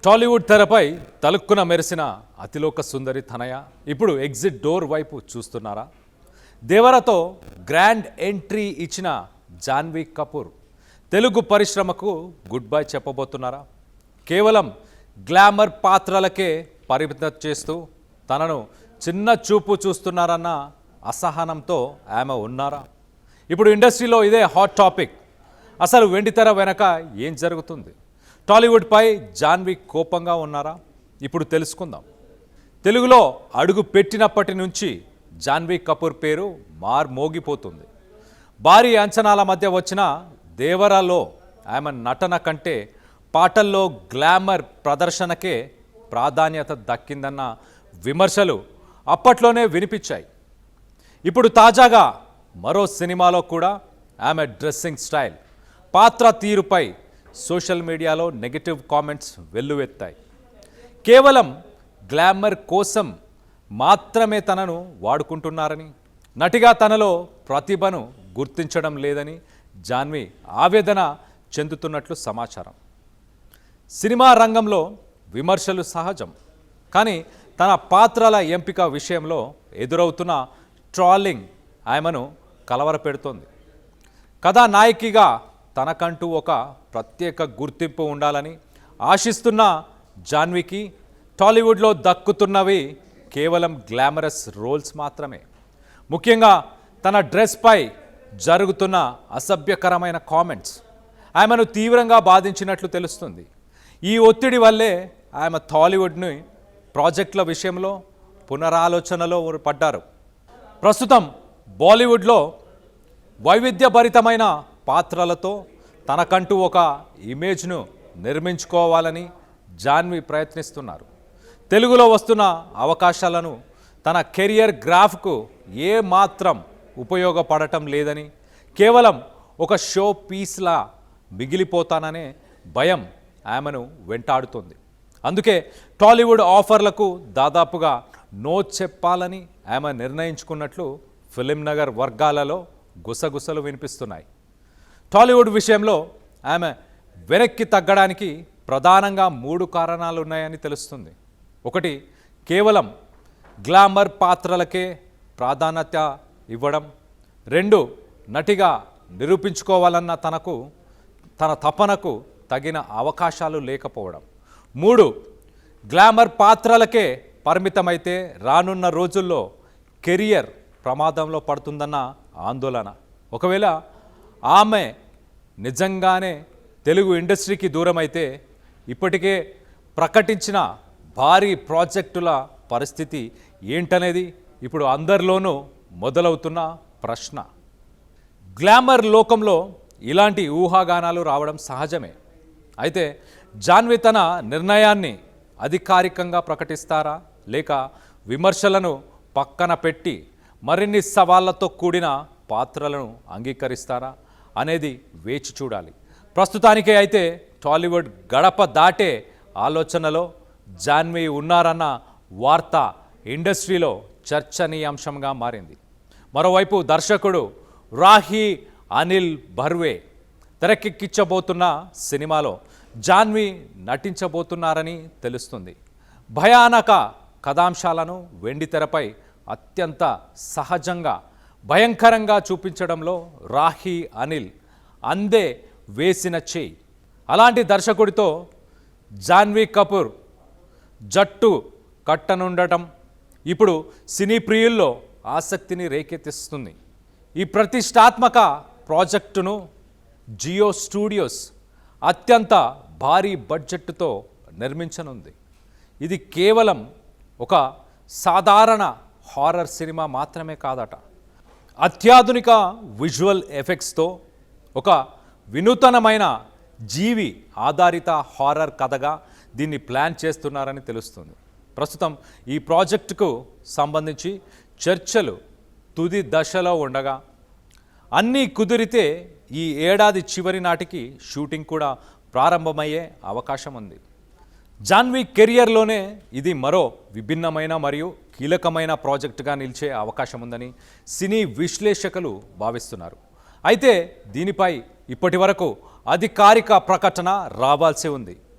టాలీవుడ్ తెరపై తలుక్కున మెరిసిన అతిలోక సుందరి తనయ ఇప్పుడు ఎగ్జిట్ డోర్ వైపు చూస్తున్నారా? దేవరతో గ్రాండ్ ఎంట్రీ ఇచ్చిన జాన్వీ కపూర్ తెలుగు పరిశ్రమకు గుడ్ బై చెప్పబోతున్నారా? కేవలం గ్లామర్ పాత్రలకే పరిమితం చేస్తూ తనను చిన్న చూపు చూస్తున్నారన్న అసహనంతో ఆమె ఉన్నారా? ఇప్పుడు ఇండస్ట్రీలో ఇదే హాట్ టాపిక్. అసలు వెండితెర వెనక ఏం జరుగుతుంది? టాలీవుడ్పై జాన్వీ కోపంగా ఉన్నారా? ఇప్పుడు తెలుసుకుందాం. తెలుగులో అడుగు పెట్టినప్పటి నుంచి జాన్వీ కపూర్ పేరు మోగిపోతుంది. భారీ అంచనాల మధ్య వచ్చిన దేవరాలో ఆమె నటన కంటే పాటల్లో గ్లామర్ ప్రదర్శనకే ప్రాధాన్యత దక్కిందన్న విమర్శలు అప్పట్లోనే వినిపించాయి. ఇప్పుడు తాజాగా మరో సినిమాలో కూడా ఆమె డ్రెస్సింగ్ స్టైల్, పాత్ర తీరుపై సోషల్ మీడియాలో నెగటివ్ కామెంట్స్ వెల్లువెత్తాయి. కేవలం గ్లామర్ కోసం మాత్రమే తనను వాడుకుంటున్నారని, నటిగా తనలో ప్రతిభను గుర్తించడం లేదని జాన్వీ ఆవేదన చెందుతున్నట్లు సమాచారం. సినిమా రంగంలో విమర్శలు సహజం, కానీ తన పాత్రల ఎంపిక విషయంలో ఎదురవుతున్న ట్రాలింగ్ ఆమెను కలవరపెడుతోంది. కథానాయకిగా తనకంటూ ఒక ప్రత్యేక గుర్తింపు ఉండాలని ఆశిస్తున్న జాన్వీకి టాలీవుడ్లో దక్కుతున్నవి కేవలం గ్లామరస్ రోల్స్ మాత్రమే. ముఖ్యంగా తన డ్రెస్పై జరుగుతున్న అసభ్యకరమైన కామెంట్స్ ఆమెను తీవ్రంగా బాధించినట్లు తెలుస్తుంది. ఈ ఒత్తిడి వల్లే ఆమె టాలీవుడ్ని ప్రాజెక్టుల విషయంలో పునరాలోచనలో పడ్డారు. ప్రస్తుతం బాలీవుడ్లో వైవిధ్యభరితమైన పాత్రలతో తనకంటూ ఒక ఇమేజ్ను నిర్మించుకోవాలని జాన్వీ ప్రయత్నిస్తున్నారు. తెలుగులో వస్తున్న అవకాశాలను తన కెరియర్ గ్రాఫ్కు ఏ మాత్రం ఉపయోగపడటం లేదని, కేవలం ఒక షో పీస్లా మిగిలిపోతాననే భయం ఆమెను వెంటాడుతుంది. అందుకే టాలీవుడ్ ఆఫర్లకు దాదాపుగా నో చెప్పాలని ఆమె నిర్ణయించుకున్నట్లు ఫిలింనగర్ వర్గాలలో గుసగుసలు వినిపిస్తున్నాయి. టాలీవుడ్ విషయంలో ఆమె వెనక్కి తగ్గడానికి ప్రధానంగా 3 కారణాలు ఉన్నాయని తెలుస్తుంది. 1, కేవలం గ్లామర్ పాత్రలకే ప్రాధాన్యత ఇవ్వడం. 2, నటిగా నిరూపించుకోవాలన్న తన తపనకు తగిన అవకాశాలు లేకపోవడం. 3, గ్లామర్ పాత్రలకే పరిమితమైతే రానున్న రోజుల్లో కెరియర్ ప్రమాదంలో పడుతుందన్న ఆందోళన. ఒకవేళ ఆమె నిజంగానే తెలుగు ఇండస్ట్రీకి దూరమైతే ఇప్పటికే ప్రకటించిన భారీ ప్రాజెక్టుల పరిస్థితి ఏంటనేది ఇప్పుడు అందరిలోనూ మొదలవుతున్న ప్రశ్న. గ్లామర్ లోకంలో ఇలాంటి ఊహాగానాలు రావడం సహజమే. అయితే జాన్వీ తన నిర్ణయాన్ని అధికారికంగా ప్రకటిస్తారా, లేక విమర్శలను పక్కన పెట్టి మరిన్ని సవాళ్లతో కూడిన పాత్రలను అంగీకరిస్తారా అనేది వేచి చూడాలి. ప్రస్తుతానికే అయితే టాలీవుడ్ గడప దాటే ఆలోచనలో జాన్వీ ఉన్నారన్న వార్త ఇండస్ట్రీలో చర్చనీయాంశంగా మారింది. మరోవైపు దర్శకుడు రాహీ అనిల్ బర్వే తెరకెక్కించబోతున్న సినిమాలో జాన్వీ నటించబోతున్నారని తెలుస్తుంది. భయానక కథాంశాలను వెండితెరపై అత్యంత సహజంగా భయంకరంగా చూపించడంలో రాహీ అనిల్ అందే వేసిన చేయి. అలాంటి దర్శకుడితో జాన్వీ కపూర్ జట్టు కట్టనుండటం ఇప్పుడు సినీ ప్రియుల్లో ఆసక్తిని రేకెత్తిస్తుంది. ఈ ప్రతిష్టాత్మక ప్రాజెక్టును జియో స్టూడియోస్ అత్యంత భారీ బడ్జెట్తో నిర్మించనుంది. ఇది కేవలం ఒక సాధారణ హారర్ సినిమా మాత్రమే కాదట. అత్యాధునిక విజువల్ ఎఫెక్ట్స్తో ఒక వినూతనమైన జీవి ఆధారిత హారర్ కథగా దీన్ని ప్లాన్ చేస్తున్నారని తెలుస్తుంది. ప్రస్తుతం ఈ ప్రాజెక్టుకు సంబంధించి చర్చలు తుది దశలో ఉండగా అన్నీ కుదిరితే ఈ ఏడాది చివరి నాటికి షూటింగ్ కూడా ప్రారంభమయ్యే అవకాశం ఉంది. జాన్వీ కెరియర్లోనే ఇది మరో విభిన్నమైన మరియు కీలకమైన ప్రాజెక్టుగా నిలిచే అవకాశం ఉందని సినీ విశ్లేషకులు భావిస్తున్నారు. అయితే దీనిపై ఇప్పటి వరకు అధికారిక ప్రకటన రావాల్సి ఉంది.